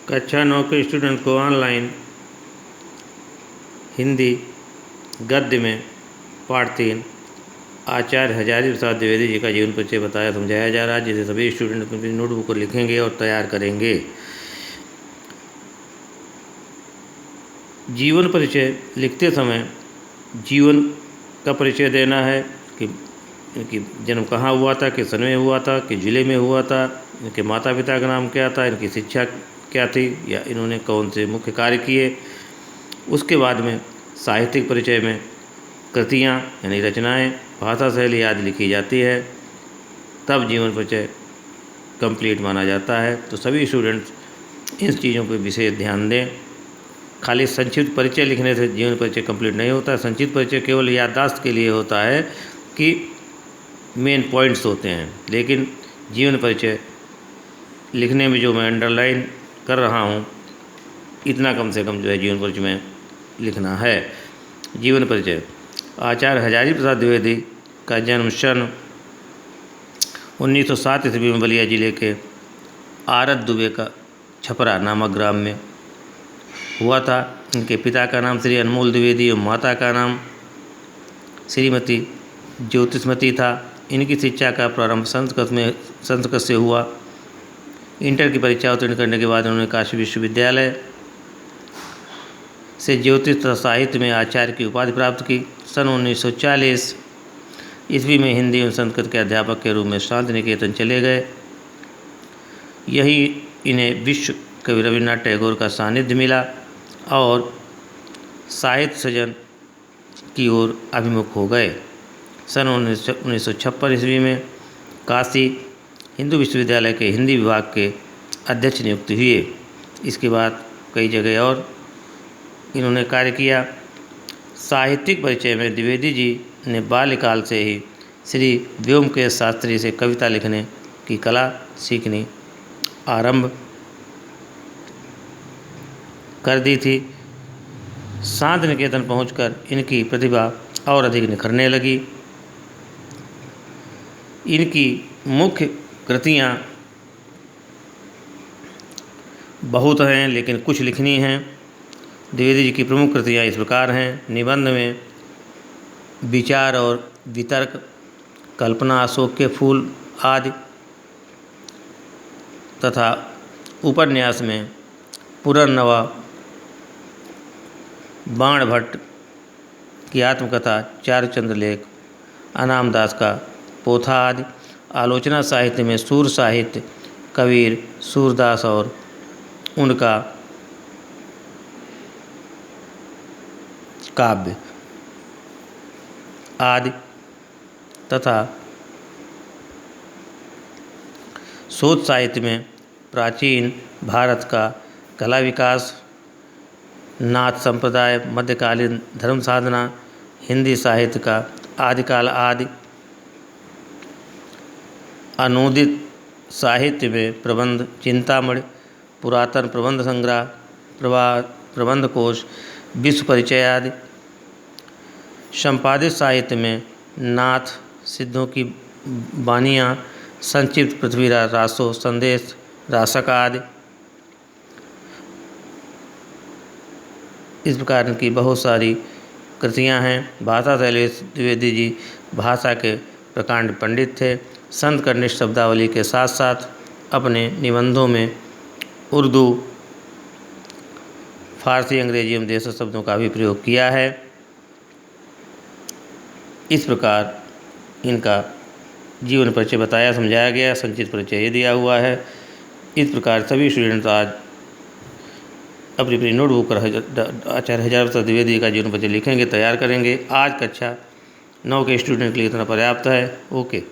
कक्षा 9 के स्टूडेंट को ऑनलाइन हिंदी गद्य में पाठ 3 आचार्य हजारी प्रसाद द्विवेदी जी का जीवन परिचय बताया समझाया जा रहा है, जिसे सभी स्टूडेंट अपनी नोटबुक को लिखेंगे और तैयार करेंगे। जीवन परिचय लिखते समय जीवन का परिचय देना है कि इनकी जन्म कहाँ हुआ था, किस सन में हुआ था, किस जिले में हुआ था, इनके माता पिता का नाम क्या था, इनकी शिक्षा क्या थी या इन्होंने कौन से मुख्य कार्य किए। उसके बाद में साहित्यिक परिचय में कृतियाँ यानी रचनाएं, भाषा शैली आदि लिखी जाती है, तब जीवन परिचय कंप्लीट माना जाता है। तो सभी स्टूडेंट्स इन चीज़ों पर विशेष ध्यान दें। खाली संक्षिप्त परिचय लिखने से जीवन परिचय कंप्लीट नहीं होता। संक्षिप्त परिचय केवल याददाश्त के लिए होता है कि मेन पॉइंट्स होते हैं, लेकिन जीवन परिचय लिखने में जो मैं अंडरलाइन कर रहा हूँ, इतना कम से कम जो है जीवन परिचय में लिखना है। जीवन परिचय आचार्य हजारी प्रसाद द्विवेदी का जन्म सन 1907 ईस्वी में बलिया जिले के आरत दुबे का छपरा नामक ग्राम में हुआ था। इनके पिता का नाम श्री अनमोल द्विवेदी और माता का नाम श्रीमती ज्योतिषमती था। इनकी शिक्षा का प्रारंभ संस्कृत से हुआ। इंटर की परीक्षा उत्तीर्ण करने के बाद उन्होंने काशी विश्वविद्यालय से ज्योतिष तथा साहित्य में आचार्य की उपाधि प्राप्त की। सन 1940 ईस्वी में हिंदी एवं संस्कृत के अध्यापक के रूप में शांति निकेतन चले गए। यही इन्हें विश्व कवि रविन्द्रनाथ टैगोर का सानिध्य मिला और साहित्य सृजन की ओर अभिमुख हो गए। सन 1956 ईस्वी में काशी हिंदू विश्वविद्यालय के हिंदी विभाग के अध्यक्ष नियुक्त हुए। इसके बाद कई जगह और इन्होंने कार्य किया। साहित्यिक परिचय में द्विवेदी जी ने बाल्यकाल से ही श्री व्योमकेश शास्त्री से कविता लिखने की कला सीखनी आरंभ कर दी थी। शांति निकेतन पहुंचकर इनकी प्रतिभा और अधिक निखरने लगी। इनकी मुख्य कृतियाँ बहुत हैं, लेकिन कुछ लिखनी हैं। द्विवेदी जी की प्रमुख कृतियाँ इस प्रकार हैं। निबंध में विचार और वितर्क, कल्पना, अशोक के फूल आदि, तथा उपन्यास में पुनर्नवा, बाण भट्ट की आत्मकथा, चारुचंद्र लेख, अनाम दास का पोथा आदि। आलोचना साहित्य में सूर साहित्य, कबीर, सूरदास और उनका काव्य आदि, तथा शोध साहित्य में प्राचीन भारत का कला विकास, नाथ संप्रदाय, मध्यकालीन धर्म साधना, हिंदी साहित्य का आदिकाल आदि। अनूदित साहित्य में प्रबंध, चिंतामणि, पुरातन प्रबंध संग्रह, प्रबंध कोश, विश्व परिचय आदि। संपादित साहित्य में नाथ सिद्धों की बानियाँ, संक्षिप्त पृथ्वीराज रासो, संदेश रासक आदि। इस प्रकार की बहुत सारी कृतियाँ हैं। भाषा शैली द्विवेदी जी भाषा के प्रकांड पंडित थे। संत कनिष्ठ शब्दावली के साथ साथ अपने निबंधों में उर्दू, फारसी, अंग्रेजी एवं देशी शब्दों का भी प्रयोग किया है। इस प्रकार इनका जीवन परिचय बताया समझाया गया। संक्षिप्त परिचय ये दिया हुआ है। इस प्रकार सभी स्टूडेंट्स आज अपनी अपनी नोटबुक पर आचार्य हजारी प्रसाद द्विवेदी का जीवन परिचय लिखेंगे, तैयार करेंगे। आज कक्षा 9 के स्टूडेंट के लिए इतना पर्याप्त है। ओके।